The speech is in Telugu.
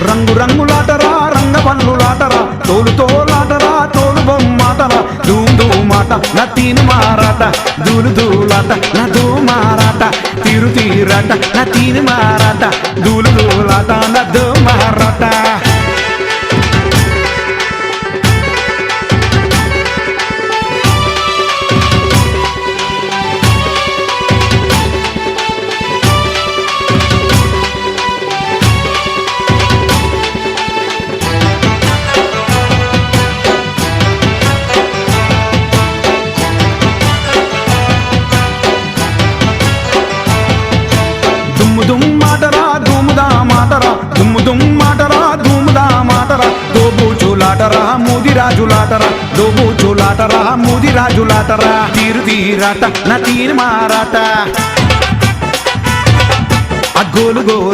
రంగు రంగులాటరా రంగవల్లులాటరా తోలు తోలాటరా తోలు బొమ్మాటరా ధూమ్ ధూమాట నా తీను మారాట దూలు దూలాట నా ధూ మారాట తీరు తీరాట నా తీను మారాట దూలు దూలాట నా ధూ మారాట దుమ్ముదామాటరా దుమ్ముదామాటరా దుమ్ముదామాటరా దోబూచులాటరా ముదిరాజులాటరా దోబూచులాటరా ముదిరాజులాటరా తీరు తీరాట నా తీరు మారాట ఆ గోలు గోలు